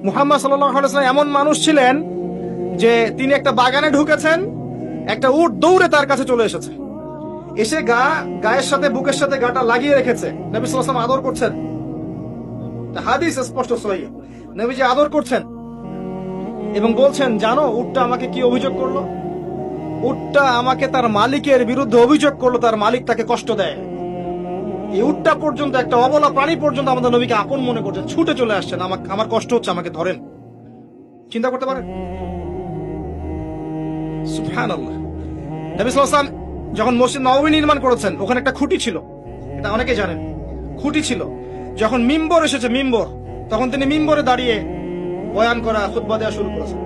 মুহাম্মদ সাল্লাল্লাহু আলাইহি ওয়াসাল্লাম এমন মানুষ ছিলেন যে তিনি একটা বাগানে ঢুকেছেন, একটা উট দৌড়ে তার কাছে চলে এসেছে, এসে গায়ের সাথে বুকের সাথে গাটা লাগিয়ে রেখেছে। নবী সাল্লাল্লাহু আলাইহি ওয়াসাল্লাম আদর করছেন, হাদিস স্পষ্ট সহিহ, নবীজি আদর করছেন এবং বলছেন, জানো উটটা আমাকে কি অভিযোগ করলো? উটটা আমাকে তার মালিকের বিরুদ্ধে অভিযোগ করলো, তার মালিক তাকে কষ্ট দেয়। এই উটটা পর্যন্ত, একটা অবলা প্রাণী পর্যন্ত আমাদের নবীকে আপন মনে করছেন, ছুটে চলে আসছেন, আমার কষ্ট হচ্ছে, আমাকে ধরেন। চিন্তা করতে পারেন? সুবহানাল্লাহ। নবী সাল্লাল্লাহু আলাইহি ওয়াসাল্লাম যখন মসজিদ নববী নির্মাণ করেছেন, ওখানে একটা খুঁটি ছিল, এটা অনেকে জানেন, খুঁটি ছিল। যখন মিম্বর এসেছে, মিম্বর, তখন তিনি মিম্বরে দাঁড়িয়ে বয়ান করা, খুতবা দেওয়া শুরু করেছেন।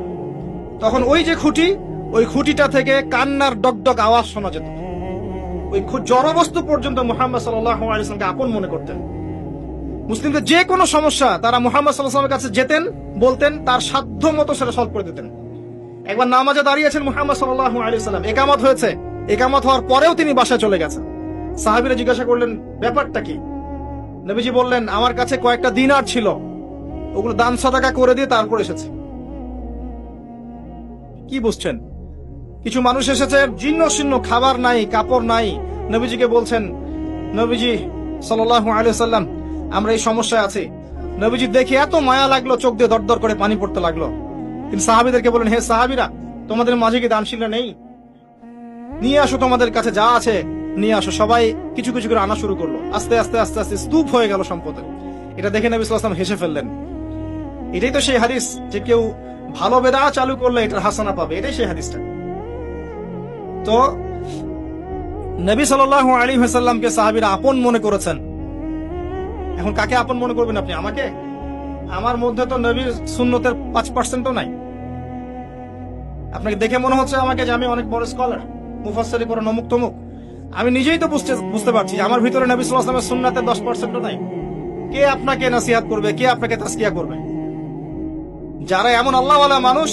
তখন ওই যে খুঁটি, ওই খুঁটিটা থেকে কান্নার ডগডগ আওয়াজ শোনা যেত। ওই জড়বস্তু পর্যন্ত মুহাম্মদ সাল্লাল্লাহু আলাইহি ওয়াসাল্লামকে আপন মনে করতেন। মুসলিমদের যে কোনো সমস্যা তারা মুহাম্মদ সাল্লাল্লাহু আলাইহি ওয়াসাল্লামের কাছে যেতেন, বলতেন, তার সাধ্য মতো সেটা সলভ করে দিতেন। একবার নামাজে দাঁড়িয়েছেন মুহাম্মদ সাল্লাল্লাহু আলাইহি ওয়াসাল্লাম, একামত হয়েছে, একামত হওয়ার পরেও তিনি বাসায় চলে গেছেন। সাহাবীরা জিজ্ঞাসা করলেন, ব্যাপারটা কি? নবীজি বললেন, আমার কাছে কয়েকটা দিনার ছিল, ওগুলো দান সাদাকা করে দিয়ে তারপর এসেছে। কি বুঝছেন? কিছু মানুষ এসেছে, জীর্ণ শীর্ণ, খাবার নাই, কাপড় নাই, নবীজিকে বলছেন, নবীজি সাল্লাল্লাহু আলাইহি ওয়াসাল্লাম, আমরা এই সমস্যায় আছি। নবীজি দেখে এত মায়া লাগলো, চোখ দিয়ে দরদর করে পানি পড়তে লাগলো। তিনি সাহাবীদেরকে বলেন, হে সাহাবীরা, তোমাদের মাঝে কি দানশীলরা নেই? নিয়ে আসো, তোমাদের কাছে যা আছে নিয়ে আসো। সবাই কিছু কিছু করে আনা শুরু করলো। আস্তে আস্তে আস্তে আস্তে স্তূপ হয়ে গেল সম্পদের। এটা দেখে নবী সাল্লাল্লাহু আলাইহি ওয়াসাল্লাম হেসে ফেললেন। এটাই তো সেই হাদিস যে কেউ ভালো বেদা চালু করলে এটার হাসানা পাবে, এটাই সেই হাদিসটা। তো নবী সাল্লাল্লাহু আলাইহি ওয়াসাল্লামকে সাহাবীরা আপন মনে করেছেন। এখন কাকে আপন মনে করবেন আপনি? আমাকে? আমার মধ্যে তো নবীর সুন্নতের 5%ও নাই। আপনাকে দেখে মনে হচ্ছে আমাকে যে আমি অনেক বড় স্কলার, মুফাসসিরি পড়া, অমুক তমুক। আমি নিজেই তো বুঝতে পারছি আমার ভিতরে নবী সাল্লাল্লাহু আলাইহি ওয়াসাল্লামের সুন্নাতের 10%ও নাই। কে আপনাকে নসিহত করবে? কে আপনাকে তাসকিয়া করবে? যারা এমন আল্লাহওয়ালা মানুষ,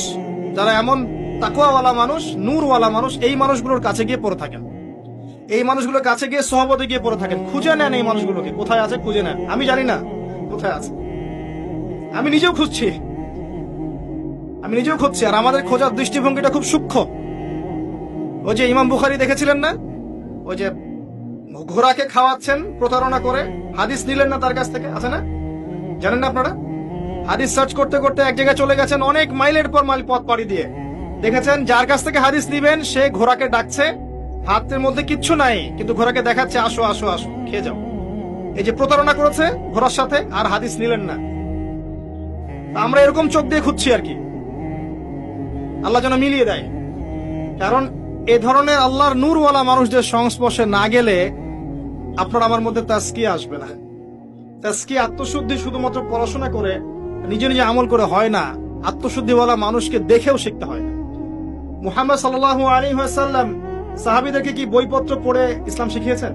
যারা এমন তাকওয়াওয়ালা মানুষ, নূরওয়ালা মানুষ, এই মানুষগুলোর কাছে গিয়ে পড়ে থাকেন, এই মানুষগুলোর কাছে গিয়ে সহবতে গিয়ে পড়ে থাকেন, খুঁজে নেন এই মানুষগুলোকে, কোথায় আছে খুঁজে নেন। আমি জানি না কোথায় আছে, আমি নিজেও খুঁজছি, আর আমাদের খোঁজার দৃষ্টিভঙ্গিটা খুব সূক্ষ্ম। ওই যে ইমাম বুখারী দেখেছিলেন না, ওই যে ঘোড়াকে খাওয়াচ্ছেন প্রতারণা করে, হাদিস নিলেন না তার কাছ থেকে, আছে না? জানেন না আপনারা? হাদিস সার্চ করতে করতে এক জায়গায় চলে গেছেন, অনেক মাইলের পর মাইল পথ পাড়ি দিয়ে দেখেছেন যার কাছ থেকে হাদিস নিবেন সে ঘোড়াকে ডাকছে, হাতের মধ্যে কিচ্ছু নাই, কিন্তু ঘোড়াকে দেখাচ্ছে, আসো আসো আসো, খেয়ে যাও। এই যে প্রতারণা করেছে ঘোড়ার সাথে, আর হাদিস নিলেন না। আমরা এরকম চোখ দিয়ে খুঁজছি আর কি, আল্লাহ যেন মিলিয়ে দেয়। কারণ এ ধরনের আল্লাহর নূরওয়ালা মানুষদের সংস্পর্শে না গেলে আপনার আমার মধ্যে তাসকিয়া আসবে না। তাসকিয়া, আত্মশুদ্ধি শুধুমাত্র পড়াশোনা করে, নিজে নিজে আমল করে হয় না, আত্মশুদ্ধিওয়ালা মানুষকে দেখেও শিখতে হয়। মুহাম্মদ সাল্লাল্লাহু আলাইহি ওয়াসাল্লাম সাহাবীদেরকে কি বইপত্র পড়ে ইসলাম শিখিয়েছেন?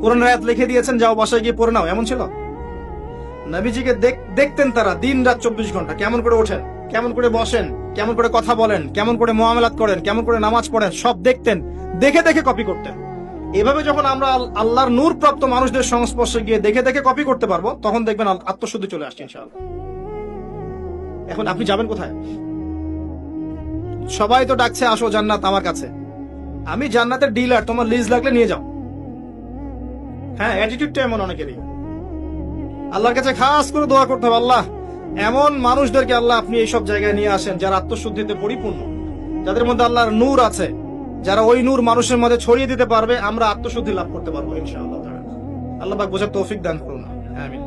কোরআনের আয়াত লিখে দিয়েছেন, যাও বাসায় গিয়ে পড়ে নাও, এমন ছিল? নবীজিকে দেখতেন তারা দিন রাত 24 ঘন্টা, কেমন করে ওঠেন, কেমন করে বসেন, কেমন করে কথা বলেন, কেমন করে মুআমালাত করেন, কেমন করে নামাজ পড়েন, সব দেখতেন, দেখে দেখে কপি করতেন। এভাবে যখন আমরা আল্লাহর নূর প্রাপ্ত মানুষদের সংস্পর্শে গিয়ে দেখে দেখে কপি করতে পারবো, তখন দেখবেন আত্মশুদ্ধি চলে আসছে ইনশাআল্লাহ। এখন আপনি যাবেন কোথায়? সবাই তো ডাকছে, আসো জান্নাত আমার কাছে, আমি জান্নাতের ডিলার, তোমার লিজ লাগলে নিয়ে যাও। হ্যাঁ, অ্যাটিটিউডটা এমন অনেকেরই। আল্লাহর কাছে খাস করে দোয়া করতে হবে, আল্লাহ এমন মানুষদেরকে আল্লাহ আপনি এইসব জায়গায় নিয়ে আসেন যারা আত্মশুদ্ধিতে পরিপূর্ণ, যাদের মধ্যে আল্লাহর নূর আছে, যারা ওই নূর মানুষের মধ্যে ছড়িয়ে দিতে পারবে, আমরা আত্মশুদ্ধি লাভ করতে পারবো ইনশাআল্লাহ। আল্লাহ পাক বোঝার তৌফিক দান করুন। আমিন।